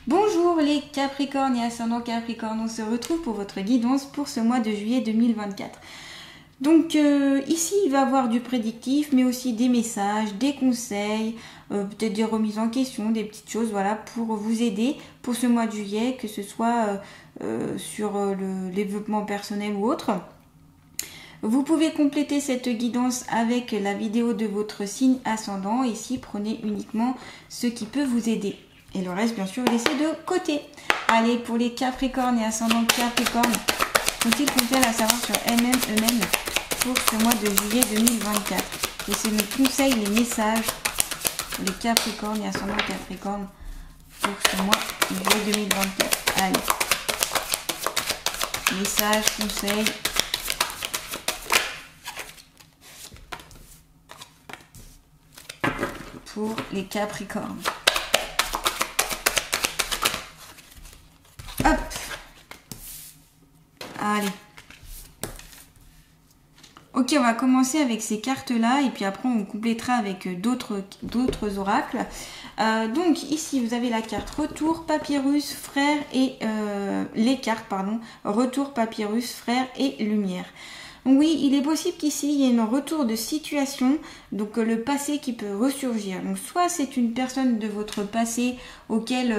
Bonjour les Capricornes et ascendant Capricorne, on se retrouve pour votre guidance pour ce mois de juillet 2024. Donc ici il va y avoir du prédictif mais aussi des messages, des conseils, peut-être des remises en question, des petites choses voilà, pour vous aider pour ce mois de juillet, que ce soit sur le développement personnel ou autre. Vous pouvez compléter cette guidance avec la vidéo de votre signe ascendant. Ici prenez uniquement ce qui peut vous aider. Et le reste, bien sûr, laissez de côté. Allez, pour les Capricornes et ascendants Capricorne, faut-il comprendre à savoir sur eux-mêmes pour ce mois de juillet 2024? Et c'est mes conseils, les messages pour les Capricornes et ascendants Capricorne pour ce mois de juillet 2024. Allez. Messages, conseils. Pour les Capricornes. Hop. Allez. Ok, on va commencer avec ces cartes-là et puis après on complétera avec d'autres oracles. Donc ici vous avez la carte Retour, Papyrus, Frère et les cartes, pardon, Retour, Papyrus, Frère et Lumière. Oui, il est possible qu'ici il y ait un retour de situation, donc le passé qui peut ressurgir. Donc soit c'est une personne de votre passé auquel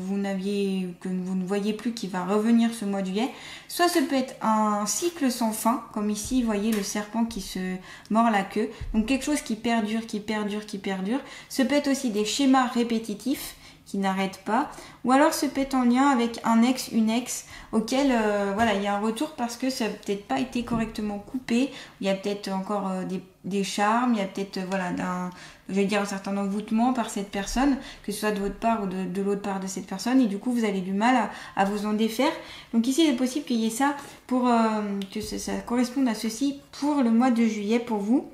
vous ne voyez plus qui va revenir ce mois de juillet, soit ce peut être un cycle sans fin, comme ici vous voyez le serpent qui se mord la queue, donc quelque chose qui perdure, qui perdure, qui perdure. Ce peut être aussi des schémas répétitifs qui n'arrête pas, ou alors se peut être en lien avec un ex, une ex, auquel voilà, il y a un retour parce que ça n'a peut-être pas été correctement coupé, il y a peut-être encore des charmes, il y a peut-être voilà, un certain envoûtement par cette personne, que ce soit de votre part ou de l'autre part de cette personne, et du coup vous avez du mal à vous en défaire. Donc ici il est possible qu'il y ait ça pour que ça corresponde à ceci pour le mois de juillet pour vous.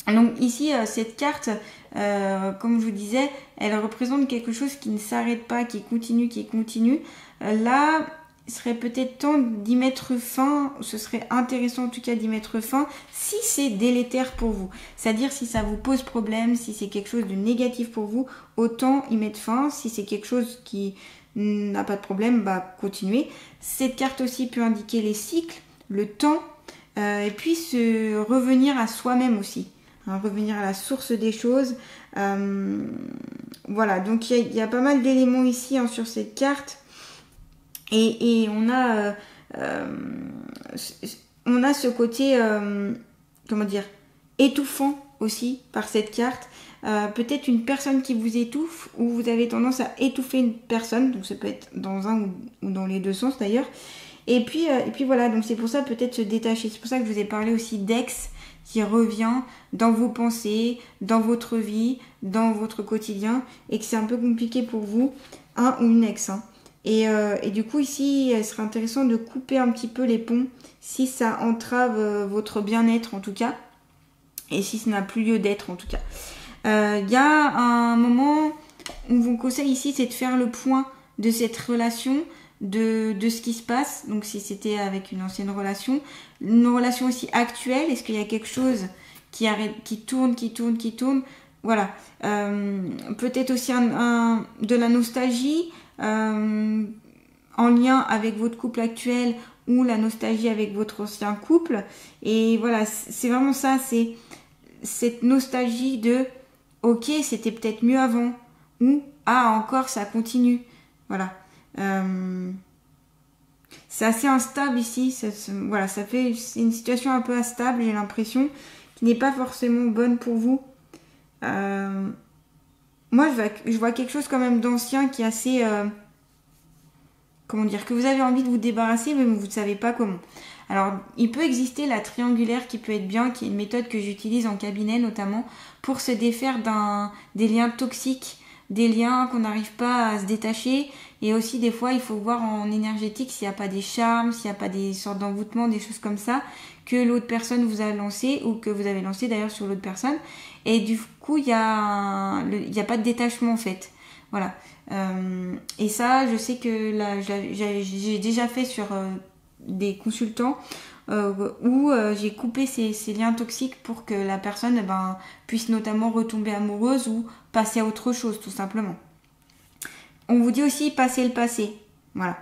Donc ici, cette carte, comme je vous disais, elle représente quelque chose qui ne s'arrête pas, qui continue, qui continue. Là, il serait peut-être temps d'y mettre fin, ce serait intéressant en tout cas d'y mettre fin, si c'est délétère pour vous. C'est-à-dire si ça vous pose problème, si c'est quelque chose de négatif pour vous, autant y mettre fin. Si c'est quelque chose qui n'a pas de problème, bah continuez. Cette carte aussi peut indiquer les cycles, le temps, et puis se revenir à soi-même aussi. Revenir à la source des choses. Voilà, donc il y a pas mal d'éléments ici sur cette carte. Et on a ce côté, comment dire, étouffant aussi par cette carte. Peut-être une personne qui vous étouffe ou vous avez tendance à étouffer une personne. Donc ça peut être dans un ou dans les deux sens d'ailleurs. Et puis voilà, donc c'est pour ça peut-être se détacher. C'est pour ça que je vous ai parlé aussi d'ex qui revient dans vos pensées, dans votre vie, dans votre quotidien, et que c'est un peu compliqué pour vous, un ou une ex. Et du coup ici, il serait intéressant de couper un petit peu les ponts si ça entrave votre bien-être en tout cas, et si ça n'a plus lieu d'être en tout cas. Il y a un moment où mon conseil ici, c'est de faire le point de cette relation, de ce qui se passe, donc si c'était avec une ancienne relation, une relation aussi actuelle, est-ce qu'il y a quelque chose qui tourne, voilà, peut-être aussi de la nostalgie en lien avec votre couple actuel ou la nostalgie avec votre ancien couple, et voilà, c'est vraiment ça, c'est cette nostalgie de ok, c'était peut-être mieux avant, ou ah encore ça continue, voilà. C'est assez instable ici, voilà, c'est une situation un peu instable, j'ai l'impression, qui n'est pas forcément bonne pour vous. Moi je vois quelque chose quand même d'ancien qui est assez, comment dire, que vous avez envie de vous débarrasser mais vous ne savez pas comment. Alors il peut exister la triangulaire qui peut être bien, qui est une méthode que j'utilise en cabinet notamment pour se défaire des liens toxiques, des liens qu'on n'arrive pas à se détacher, et aussi des fois il faut voir en énergétique s'il n'y a pas des charmes, s'il n'y a pas des sortes d'envoûtements, des choses comme ça que l'autre personne vous a lancé ou que vous avez lancé d'ailleurs sur l'autre personne, et du coup il y a pas de détachement en fait, voilà. Et ça je sais que là j'ai déjà fait sur des consultants où j'ai coupé ces liens toxiques pour que la personne puisse notamment retomber amoureuse ou passer à autre chose tout simplement. on vous dit aussi passer le passé. Voilà.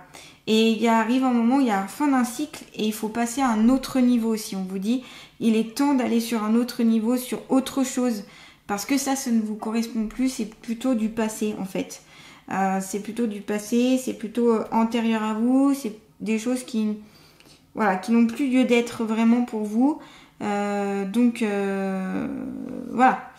Et il arrive un moment où il y a la fin d'un cycle et il faut passer à un autre niveau aussi. On vous dit, il est temps d'aller sur un autre niveau, sur autre chose. Parce que ça ne vous correspond plus, c'est plutôt du passé en fait. C'est plutôt du passé, c'est plutôt antérieur à vous, c'est des choses qui, voilà, qui n'ont plus lieu d'être vraiment pour vous. Donc voilà.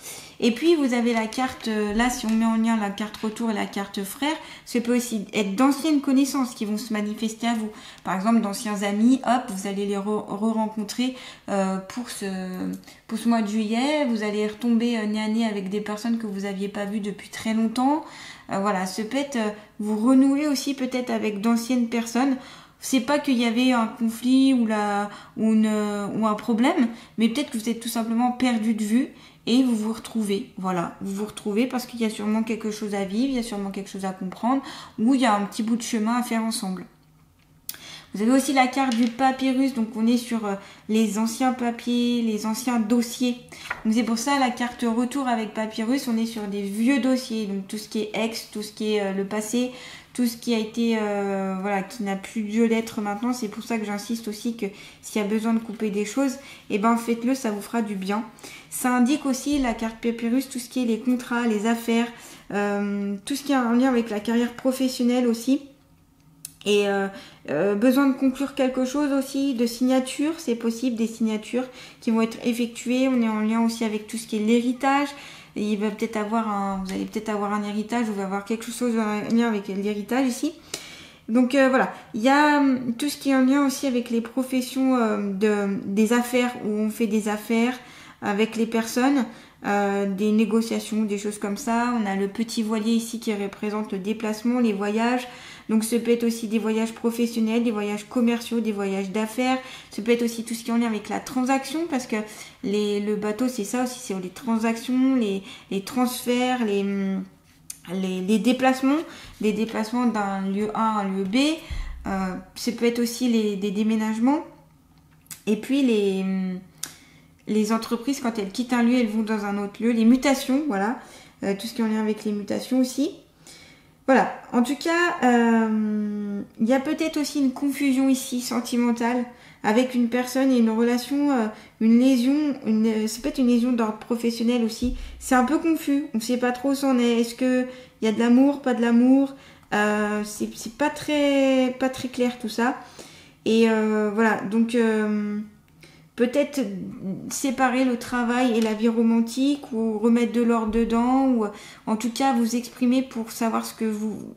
Et puis vous avez la carte, là si on met en lien la carte retour et la carte frère, ça peut aussi être d'anciennes connaissances qui vont se manifester à vous. Par exemple d'anciens amis, hop, vous allez les re-rencontrer pour ce mois de juillet, vous allez retomber nez à nez avec des personnes que vous n'aviez pas vues depuis très longtemps. Voilà, ce peut être vous renouer aussi peut-être avec d'anciennes personnes. C'est pas qu'il y avait un conflit ou un problème, mais peut-être que vous êtes tout simplement perdu de vue et vous vous retrouvez. Voilà, vous vous retrouvez parce qu'il y a sûrement quelque chose à vivre, il y a sûrement quelque chose à comprendre, ou il y a un petit bout de chemin à faire ensemble. Vous avez aussi la carte du papyrus, donc on est sur les anciens papiers, les anciens dossiers. Donc c'est pour ça la carte retour avec papyrus, on est sur des vieux dossiers, donc tout ce qui est ex, tout ce qui est le passé, tout ce qui a été, voilà, qui n'a plus lieu d'être maintenant. C'est pour ça que j'insiste aussi que s'il y a besoin de couper des choses, eh ben faites-le, ça vous fera du bien. Ça indique aussi la carte papyrus, tout ce qui est les contrats, les affaires, tout ce qui est en lien avec la carrière professionnelle aussi. Et besoin de conclure quelque chose aussi, de signature, c'est possible, des signatures qui vont être effectuées. On est en lien aussi avec tout ce qui est l'héritage. Il va peut-être avoir vous allez peut-être avoir un héritage, vous allez avoir quelque chose en lien avec l'héritage ici. Donc voilà, il y a tout ce qui est en lien aussi avec les professions des affaires, où on fait des affaires avec les personnes, des négociations, des choses comme ça. On a le petit voilier ici qui représente le déplacement, les voyages. Donc ça peut être aussi des voyages professionnels, des voyages commerciaux, des voyages d'affaires. Ça peut être aussi tout ce qui est en lien avec la transaction, parce que le bateau c'est ça aussi, c'est les transactions, les transferts, les déplacements d'un lieu A à un lieu B. Ça peut être aussi des déménagements. Et puis les entreprises, quand elles quittent un lieu, elles vont dans un autre lieu. Les mutations, voilà. Tout ce qui est en lien avec les mutations aussi. Voilà, en tout cas, il y a peut-être aussi une confusion ici sentimentale avec une personne et une relation, une lésion, ça peut être une lésion d'ordre professionnel aussi. C'est un peu confus, on ne sait pas trop où c'en est. Est-ce qu'il y a de l'amour, pas de l'amour? C'est pas très clair tout ça. Et voilà, donc peut-être séparer le travail et la vie romantique, ou remettre de l'ordre dedans, ou en tout cas vous exprimer pour savoir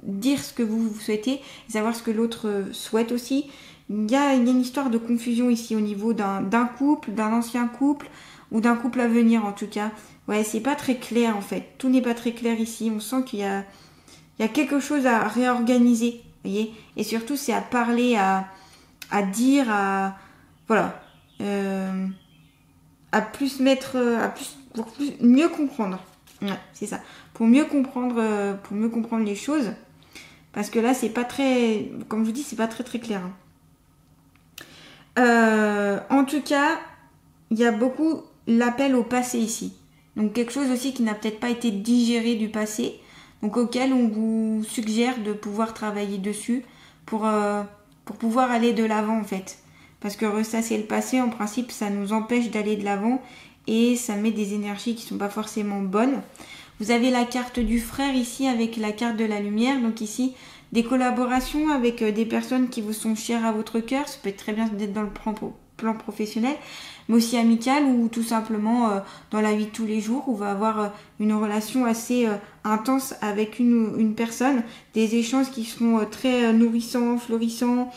dire ce que vous souhaitez, et savoir ce que l'autre souhaite aussi. Il y a une histoire de confusion ici au niveau d'un couple, d'un ancien couple, ou d'un couple à venir en tout cas. Ouais, c'est pas très clair en fait. Tout n'est pas très clair ici. On sent qu'il y a quelque chose à réorganiser, vous voyez. Et surtout c'est à parler, à dire, voilà. Pour mieux comprendre. Ouais, c'est ça. Pour mieux comprendre les choses. Parce que là, c'est pas très, comme je vous dis, c'est pas très clair. En tout cas, il y a beaucoup l'appel au passé ici. Donc quelque chose aussi qui n'a peut-être pas été digéré du passé. Donc auquel on vous suggère de pouvoir travailler dessus pour pouvoir aller de l'avant en fait. Parce que ressasser le passé, en principe, ça nous empêche d'aller de l'avant et ça met des énergies qui sont pas forcément bonnes. Vous avez la carte du frère ici avec la carte de la lumière. Donc ici, des collaborations avec des personnes qui vous sont chères à votre cœur. Ça peut être très bien d'être dans le plan professionnel, mais aussi amical ou tout simplement dans la vie de tous les jours. Où on va avoir une relation assez intense avec une personne. Des échanges qui seront très nourrissants, florissants.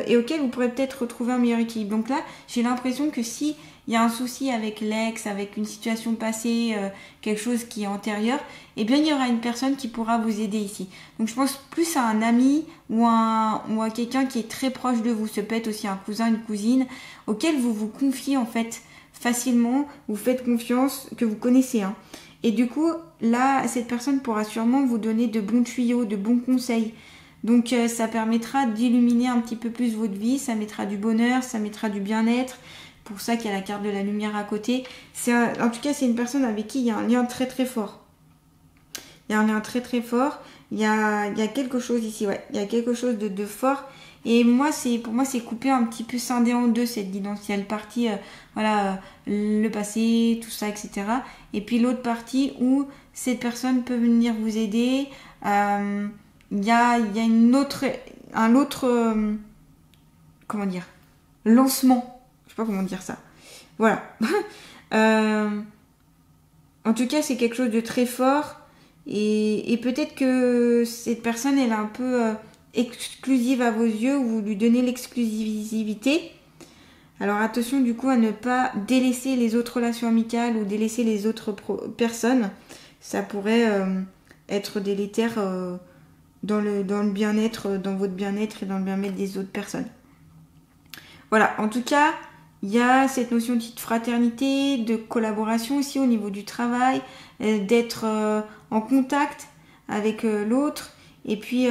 Et auquel vous pourrez peut-être retrouver un meilleur équilibre. Donc là, j'ai l'impression que si il y a un souci avec l'ex, avec une situation passée, quelque chose qui est antérieur, eh bien il y aura une personne qui pourra vous aider ici. Donc je pense plus à un ami ou à quelqu'un qui est très proche de vous. Ça peut être aussi un cousin, une cousine, auquel vous vous confiez en fait facilement, vous faites confiance, que vous connaissez. Hein. Et du coup, là, cette personne pourra sûrement vous donner de bons tuyaux, de bons conseils. Donc ça permettra d'illuminer un petit peu plus votre vie, ça mettra du bonheur, ça mettra du bien-être. Pour ça qu'il y a la carte de la lumière à côté. En tout cas, c'est une personne avec qui il y a un lien très fort. Il y a un lien très fort. il y a quelque chose ici, ouais. Il y a quelque chose de fort. Et pour moi, c'est coupé un petit peu scindé en deux, cette guidance. Il y a une partie, le passé, tout ça, etc. Et puis l'autre partie où cette personne peut venir vous aider. Il y a un autre, comment dire, lancement. Je sais pas comment dire ça. Voilà. En tout cas, c'est quelque chose de très fort. Et peut-être que cette personne, elle est un peu exclusive à vos yeux, ou vous lui donnez l'exclusivité. Alors attention du coup à ne pas délaisser les autres relations amicales ou délaisser les autres personnes. Ça pourrait être délétère dans le bien-être, dans votre bien-être et dans le bien-être des autres personnes. Voilà, en tout cas, il y a cette notion de fraternité, de collaboration aussi au niveau du travail, d'être en contact avec l'autre. Et puis,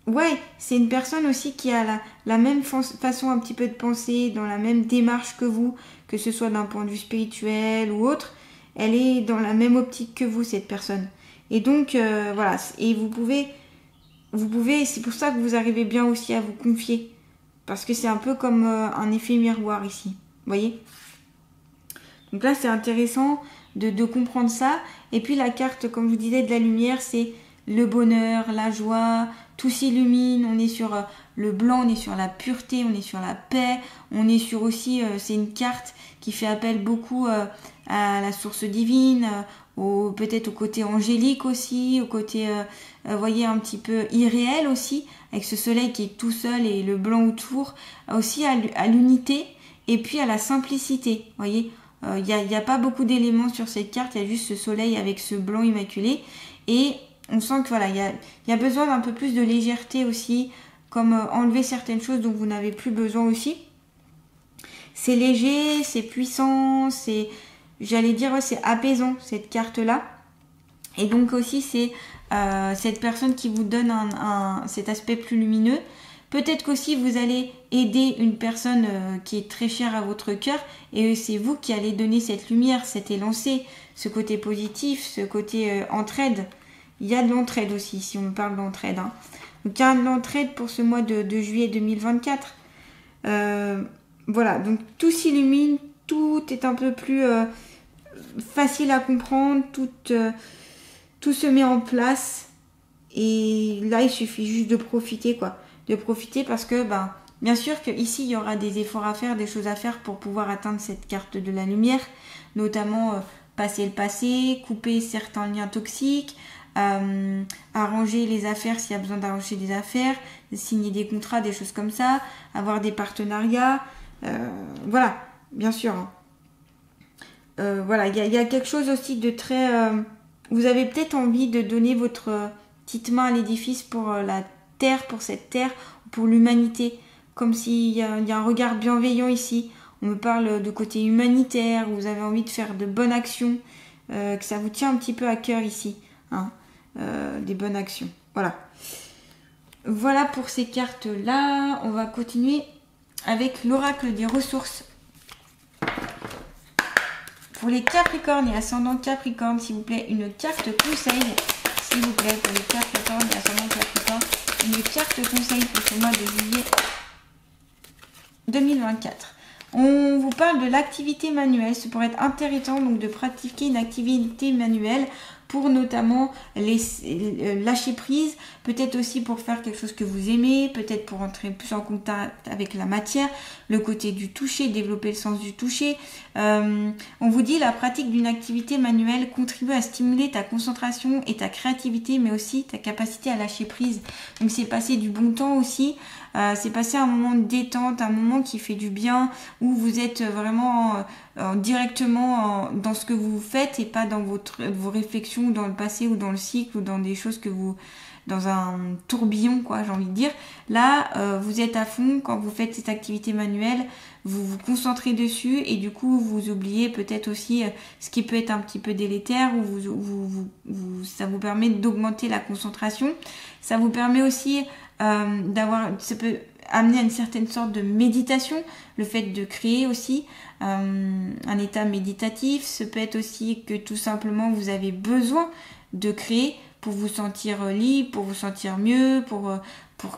ouais, c'est une personne aussi qui a la même façon un petit peu de penser, dans la même démarche que vous, que ce soit d'un point de vue spirituel ou autre. Elle est dans la même optique que vous, cette personne. Et donc, voilà, et vous pouvez, c'est pour ça que vous arrivez bien aussi à vous confier. Parce que c'est un peu comme un effet miroir ici. Vous voyez? Donc là, c'est intéressant de comprendre ça. Et puis la carte, comme je vous disais, de la lumière, c'est le bonheur, la joie, tout s'illumine. On est sur le blanc, on est sur la pureté, on est sur la paix. On est sur aussi, c'est une carte qui fait appel beaucoup à la source divine, peut-être au côté angélique aussi, au côté, voyez, un petit peu irréel aussi, avec ce soleil qui est tout seul et le blanc autour, aussi à l'unité et puis à la simplicité, voyez. Il n'y a pas beaucoup d'éléments sur cette carte, il y a juste ce soleil avec ce blanc immaculé, et on sent que voilà, il y a besoin d'un peu plus de légèreté aussi, comme enlever certaines choses dont vous n'avez plus besoin aussi. C'est léger, c'est puissant, c'est, j'allais dire, c'est apaisant cette carte-là. Et donc aussi c'est cette personne qui vous donne cet aspect plus lumineux. Peut-être qu'aussi vous allez aider une personne qui est très chère à votre cœur, et c'est vous qui allez donner cette lumière, cet élancé, ce côté positif, ce côté entraide. Il y a de l'entraide aussi, si on parle d'entraide. Hein. Donc il y a de l'entraide pour ce mois de juillet 2024. Voilà, donc tout s'illumine, tout est un peu plus facile à comprendre, tout se met en place. Et là, il suffit juste de profiter, quoi. De profiter parce que, bien sûr qu'ici, il y aura des efforts à faire, des choses à faire pour pouvoir atteindre cette carte de la lumière, notamment passer le passé, couper certains liens toxiques, arranger les affaires s'il y a besoin d'arranger des affaires, signer des contrats, des choses comme ça, avoir des partenariats, voilà, bien sûr. Hein. Voilà, il y a quelque chose aussi de très... vous avez peut-être envie de donner votre petite main à l'édifice pour la terre, pour cette terre, pour l'humanité, comme s'il y a un regard bienveillant ici. On me parle de côté humanitaire, vous avez envie de faire de bonnes actions, que ça vous tient un petit peu à cœur ici, hein, des bonnes actions. Voilà. Voilà pour ces cartes-là. On va continuer avec l'oracle des ressources. Pour les Capricornes et ascendant Capricorne, s'il vous plaît, une carte conseil. S'il vous plaît, pour les Capricornes et ascendant Capricorne, une carte conseil pour ce mois de juillet 2024. On vous parle de l'activité manuelle. Ça pourrait être intéressant donc de pratiquer une activité manuelle pour notamment lâcher prise, peut-être aussi pour faire quelque chose que vous aimez, peut-être pour entrer plus en contact avec la matière, le côté du toucher, développer le sens du toucher. On vous dit la pratique d'une activité manuelle contribue à stimuler ta concentration et ta créativité, mais aussi ta capacité à lâcher prise. Donc c'est passer du bon temps aussi, c'est passer un moment de détente, un moment qui fait du bien, où vous êtes vraiment directement dans ce que vous faites et pas dans vos réflexions dans le passé ou dans le cycle ou dans des choses que vous... dans un tourbillon, quoi, j'ai envie de dire. Là, vous êtes à fond quand vous faites cette activité manuelle, vous vous concentrez dessus et du coup, vous oubliez peut-être aussi ce qui peut être un petit peu délétère ou ça vous permet d'augmenter la concentration. Ça vous permet aussi ça peut amener à une certaine sorte de méditation, le fait de créer aussi un état méditatif. Ça peut être aussi que tout simplement vous avez besoin de créer pour vous sentir libre, pour vous sentir mieux, pour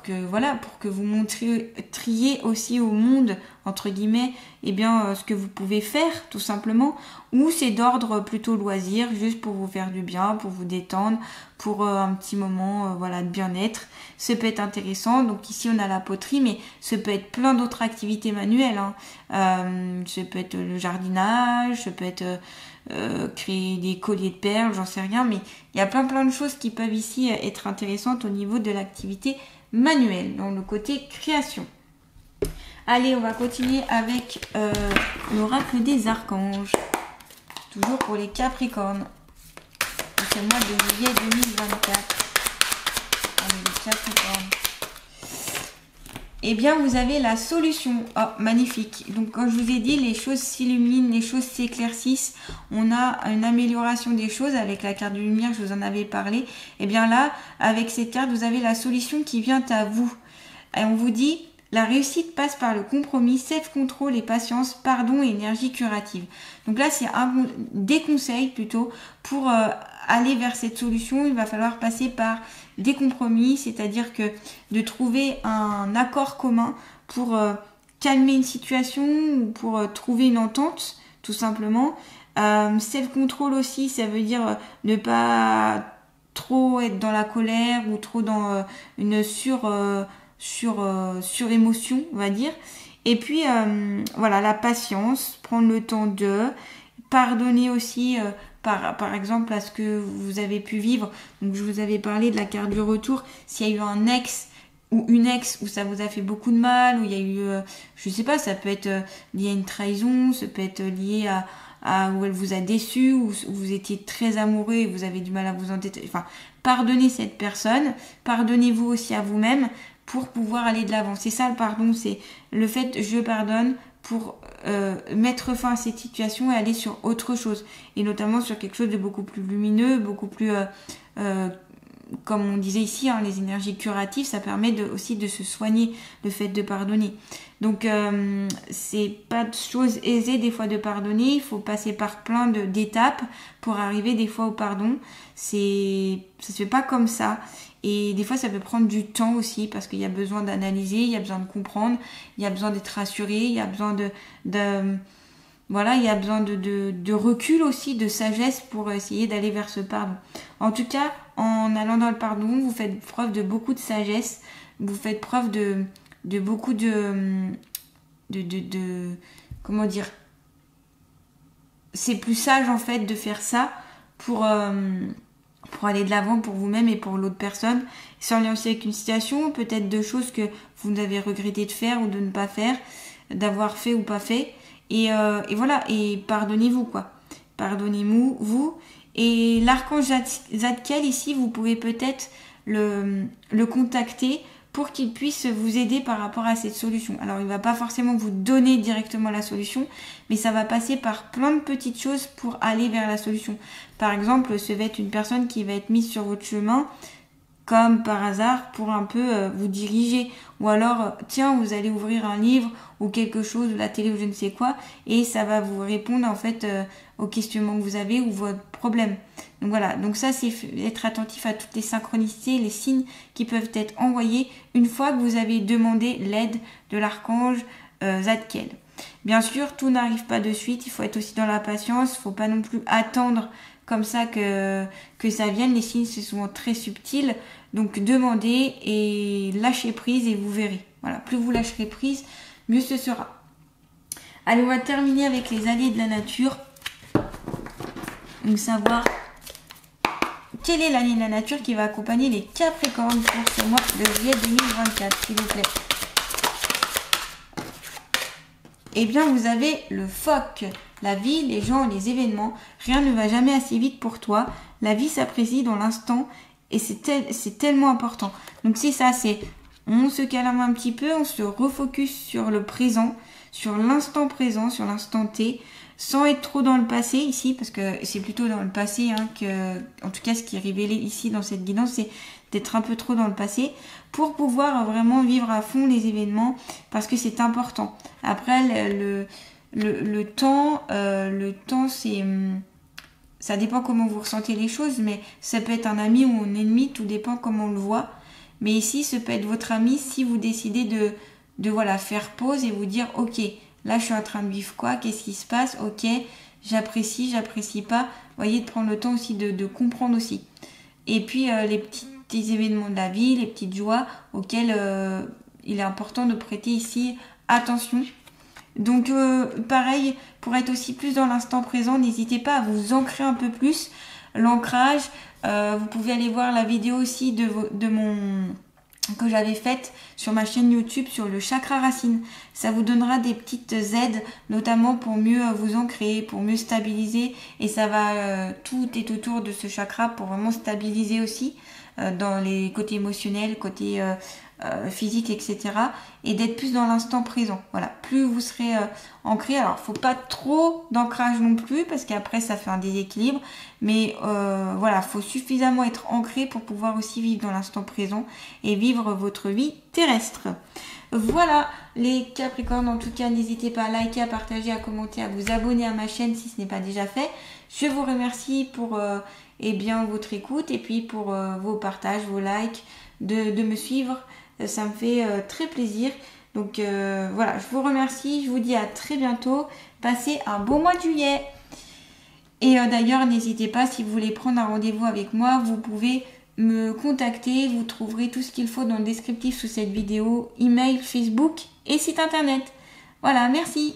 que vous montriez aussi au monde, entre guillemets, ce que vous pouvez faire, tout simplement. Ou c'est d'ordre plutôt loisir, juste pour vous faire du bien, pour vous détendre, pour un petit moment de bien-être. Ça peut être intéressant. Donc ici, on a la poterie, mais ça peut être plein d'autres activités manuelles. Ça peut être le jardinage, ça peut être créer des colliers de perles, j'en sais rien. Mais il y a plein de choses qui peuvent ici être intéressantes au niveau de l'activité manuelle, dans le côté création. Allez, on va continuer avec l'oracle des archanges. Toujours pour les Capricornes. C'est le mois de juillet 2024. Allez, les Capricornes. Eh bien, vous avez la solution. Oh, magnifique. Donc, quand je vous ai dit, les choses s'illuminent, les choses s'éclaircissent. On a une amélioration des choses avec la carte de lumière, je vous en avais parlé. Eh bien là, avec cette carte, vous avez la solution qui vient à vous. Et on vous dit, la réussite passe par le compromis, self-control et patience, pardon et énergie curative. Donc là, c'est des conseils plutôt pour aller vers cette solution. Il va falloir passer par des compromis, c'est-à-dire que de trouver un accord commun pour calmer une situation ou pour trouver une entente, tout simplement. Self-control aussi, ça veut dire ne pas trop être dans la colère ou trop dans une surémotion, on va dire. Et puis, la patience, prendre le temps de pardonner aussi, par exemple, à ce que vous avez pu vivre. Donc, je vous avais parlé de la carte du retour. S'il y a eu un ex ou une ex où ça vous a fait beaucoup de mal, où il y a eu, je sais pas, ça peut être lié à une trahison, ça peut être lié à où elle vous a déçu, où vous étiez très amoureux et vous avez du mal à vous entêter. Enfin, pardonnez cette personne, pardonnez-vous aussi à vous-même pour pouvoir aller de l'avant. C'est ça le pardon, c'est le fait je pardonne pour mettre fin à cette situation et aller sur autre chose. Et notamment sur quelque chose de beaucoup plus lumineux, beaucoup plus... comme on disait ici, les énergies curatives, ça permet aussi de se soigner, le fait de pardonner. Donc, c'est pas de chose aisée des fois de pardonner, il faut passer par plein d'étapes pour arriver des fois au pardon. Ça se fait pas comme ça. Et des fois, ça peut prendre du temps aussi parce qu'il y a besoin d'analyser, il y a besoin de comprendre, il y a besoin d'être rassuré, il y a besoin il y a besoin de recul aussi, de sagesse pour essayer d'aller vers ce pardon. En tout cas, en allant dans le pardon, vous faites preuve de beaucoup de sagesse, vous faites preuve de beaucoup comment dire, c'est plus sage en fait de faire ça pour aller de l'avant pour vous-même et pour l'autre personne. C'est en lien aussi avec une situation, peut-être de choses que vous avez regretté de faire ou de ne pas faire, d'avoir fait ou pas fait. Et voilà, et pardonnez-vous quoi. Pardonnez-vous, vous. Et l'archange Zadkiel ici, vous pouvez peut-être le contacter pour qu'il puisse vous aider par rapport à cette solution. Alors, il ne va pas forcément vous donner directement la solution, mais ça va passer par plein de petites choses pour aller vers la solution. Par exemple, ce va être une personne qui va être mise sur votre chemin, comme par hasard, pour un peu vous diriger. Ou alors, tiens, vous allez ouvrir un livre ou quelque chose, la télé ou je ne sais quoi, et ça va vous répondre en fait aux questionnements que vous avez ou votre problème. Donc voilà, donc ça c'est être attentif à toutes les synchronicités, les signes qui peuvent être envoyés une fois que vous avez demandé l'aide de l'archange Zadkiel. Bien sûr, tout n'arrive pas de suite, il faut être aussi dans la patience, il ne faut pas non plus attendre comme ça que ça vienne. Les signes, c'est souvent très subtil. Donc, demandez et lâchez prise et vous verrez. Voilà, plus vous lâcherez prise, mieux ce sera. Allez, on va terminer avec les alliés de la nature. Donc, savoir quel est l'allié de la nature qui va accompagner les Capricornes pour ce mois de juillet 2024, s'il vous plaît. Eh bien, vous avez le phoque. La vie, les gens, les événements, rien ne va jamais assez vite pour toi. La vie s'apprécie dans l'instant et c'est tellement important. Donc c'est ça, on se calme un petit peu, on se refocus sur le présent, sur l'instant présent, sur l'instant T, sans être trop dans le passé ici, parce que c'est plutôt dans le passé en tout cas ce qui est révélé ici dans cette guidance, c'est d'être un peu trop dans le passé pour pouvoir vraiment vivre à fond les événements, parce que c'est important. Après, le temps, ça dépend comment vous ressentez les choses, mais ça peut être un ami ou un ennemi, tout dépend comment on le voit. Mais ici, ce peut être votre ami si vous décidez de voilà, faire pause et vous dire, ok, là je suis en train de vivre quoi, qu'est-ce qui se passe, ok, j'apprécie pas. Vous voyez, de prendre le temps aussi de comprendre aussi. Et puis les petits événements de la vie, les petites joies auxquelles il est important de prêter ici attention. Donc pareil, pour être aussi plus dans l'instant présent, n'hésitez pas à vous ancrer un peu plus. L'ancrage, vous pouvez aller voir la vidéo aussi que j'avais faite sur ma chaîne YouTube sur le chakra racine. Ça vous donnera des petites aides, notamment pour mieux vous ancrer, pour mieux stabiliser. Et ça va, tout est autour de ce chakra pour vraiment stabiliser aussi dans les côtés émotionnels, côté physique, etc. Et d'être plus dans l'instant présent. Voilà, plus vous serez ancré. Alors, faut pas trop d'ancrage non plus parce qu'après ça fait un déséquilibre. Mais voilà, faut suffisamment être ancré pour pouvoir aussi vivre dans l'instant présent et vivre votre vie terrestre. Voilà les Capricornes, en tout cas n'hésitez pas à liker, à partager, à commenter, à vous abonner à ma chaîne si ce n'est pas déjà fait. Je vous remercie pour votre écoute et puis pour vos partages, vos likes, de me suivre. Ça me fait très plaisir. Donc voilà, je vous remercie, je vous dis à très bientôt. Passez un beau mois de juillet. Et d'ailleurs, n'hésitez pas, si vous voulez prendre un rendez-vous avec moi, vous pouvez me contacter. Vous trouverez tout ce qu'il faut dans le descriptif sous cette vidéo, email, Facebook et site internet. Voilà, merci.